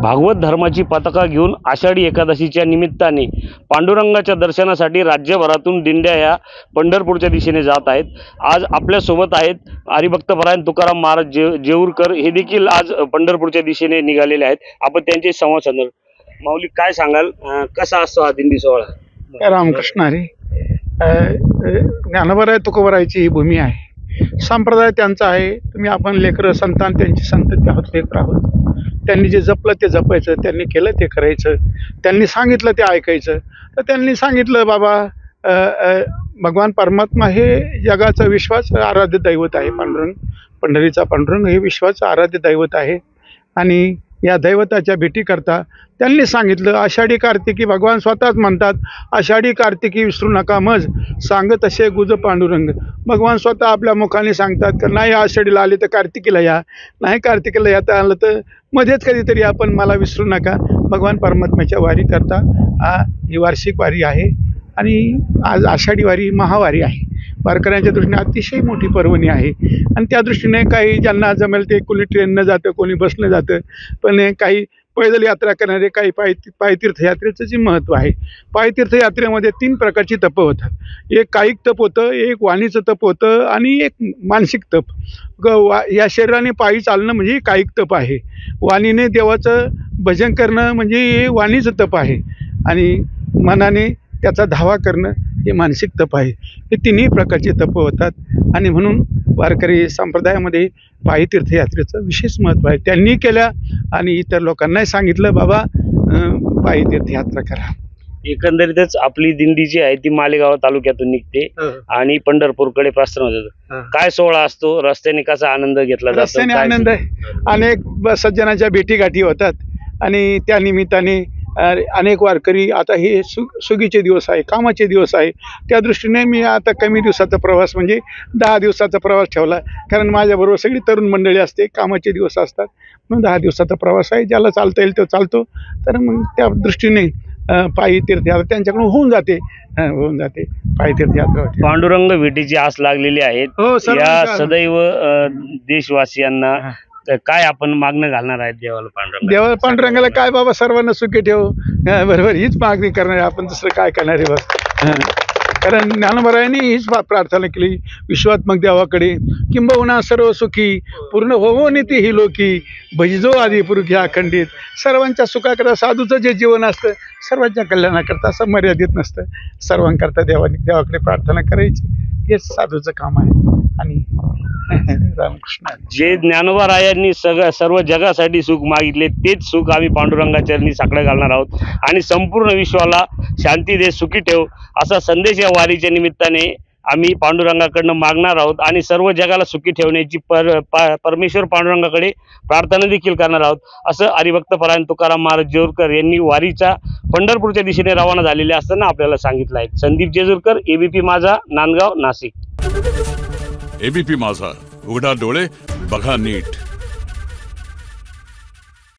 भागवत धर्माची पताका घेऊन आषाढी एकादशीच्या निमित्ताने पांडुरंगाच्या दर्शनासाठी राज्यभरातून दिंड्या या पंढरपूरच्या दिशेने जात आहेत। आज आपल्यासोबत आहेत हरिभक्तपरायण तुकाराम महाराज जेऊरकर, हे देखील आज पंढरपूरच्या दिशेने निघालेले आहेत। आपण त्यांचे संवाद साधणार। माऊली, काय सांगाल, कसा असतो हा दिंडी सोहळा? रामकृष्ण हरी। ज्ञानोबा तुकोबारायची ही भूमी आहे, संप्रदाय त्यांचा आहे। तुम्ही आपण लेकरं संतान त्यांची संतती आहोत, लेकर आहोत। त्यांनी जे जपलं ते जपायचं, त्यांनी केलं ते करायचं, त्यांनी सांगितलं ते ऐकायचं। तर त्यांनी सांगितलं बाबा भगवान परमात्मा हे जगाचं विश्वाचं आराध्य दैवत आहे। पांडुरंग, पंढरीचा पांडुरंग हे विश्वाचं आराध्य दैवत आहे। आणि या दैवताच्या भेटीकरता त्यांनी सांगितलं, आषाढी कार्तिकी भगवान स्वतःच म्हणतात, आषाढी कार्तिकी विसरू नका मज, सांगत असे गुज पांडुरंग। भगवान स्वतः आपल्या मुखाने सांगतात की नाही आषाढीला आले तर कार्तिकीला या, नाही कार्तिकीला येता आलं तर मध्येच कधीतरी आपण मला विसरू नका। भगवान परमात्म्याच्या वारी करता ही वार्षिक वारी आहे आणि आज आषाढी वारी महावारी आहे। वारकऱ्यांच्या दृष्टीने अतिशय मोठी पर्वणी आहे आणि त्या दृष्टीने काही ज्यांना जमेल ते कोणी ट्रेननं जातं, कोणी बसनं जातं, पण काही पैदल यात्रा करणारे, काही पायतीर्थयात्रेचं जे महत्त्व आहे। पायतीर्थयात्रेमध्ये 3 प्रकारची तपं होतात। एक कायिक तप होतं, एक वाणीचं तप होतं आणि एक मानसिक तप। या शरीराने पायी चालणं म्हणजे कायिक तप आहे, वाणीने देवाचं भजन करणं म्हणजे हे वाणीचं तप आहे, आणि मनाने त्याचा धावा करणं हे मानसिक तप आहे। हे 3ही प्रकारचे तप होतात आणि म्हणून वारकरी संप्रदायामध्ये पायी तीर्थयात्रेचं विशेष महत्त्व आहे। त्यांनी केल्या आणि इतर लोकांनाही सांगितलं बाबा पायी तीर्थयात्रा करा। एकंदरीतच आपली दिंडी जी आहे ती मालेगाव तालुक्यातून निघते आणि पंढरपूरकडे प्रस्थान होतं। काय सोहळा असतो, रस्त्याने कसा आनंद घेतला जातो? रस्त्याने आनंद आहे, अनेक सज्जनाच्या भेटीगाठी होतात आणि त्या निमित्ताने अनेक वारकरी, आता हे सुगीचे दिवस आहे, कामाचे दिवस आहे, त्या दृष्टीने मी आता कमी दिवसाचा प्रवास म्हणजे 10 दिवसाचा प्रवास ठेवला, कारण माझ्याबरोबर सगळी तरुण मंडळी असते, कामाचे दिवस असतात, म्हणून 10 दिवसाचा प्रवास आहे। ज्याला चालता येईल तो चालतो, तर मग त्या दृष्टीने पायी तीर्थयात्रा त्यांच्याकडून होऊन जाते पायी तीर्थयात्रा होते। पांडुरंग भेटीची आस लागलेली आहे, या सदैव देशवासियांना काय आपण मागणं घालणार आहेत देवाला? पांडुरंगाला काय बाबा सर्वांना सुखी ठेव, बरोबर हीच मागणी करणार आहे आपण, दुसरं काय करणार आहे बस। कारण ज्ञानोबारायांनी हीच प्रार्थना केली विश्वात्मक देवाकडे, किंबहुना सर्व सुखी पूर्ण होवो नीती ही लोकी, भजिजो आदी पुरुषी अखंडित। सर्वांच्या सुखाकरता साधूचं जे जीवन असतं सर्वांच्या कल्याणाकरता असं मर्यादित नसतं, सर्वांकरता देवाकडे प्रार्थना करायची, हेच साधूचं काम आहे। आणि रामकृष्ण, जे ज्ञानोबारायांनी सर्व जगासाठी सुख मागितले तेच सुख आम्ही पांडुरंगाचरणी साकडं घालणार आहोत आणि संपूर्ण विश्वाला शांती दे, सुखी ठेव असा संदेश या वारीच्या निमित्ताने आम्ही पांडुरंगाकडनं मागणार आहोत आणि सर्व जगाला सुखी ठेवण्याची परमेश्वर पांडुरंगाकडे प्रार्थना देखील करणार आहोत, असं हरिभक्तपरायण तुकाराम महाराज जेऊरकर यांनी वारीच्या पंढरपूरच्या दिशेने रवाना झालेले असताना आपल्याला सांगितलं आहे। संदीप जेजूरकर, एबीपी माझा, नांदगाव, नाशिक। एबीपी माझा, उघडा डोळे बघा नीट।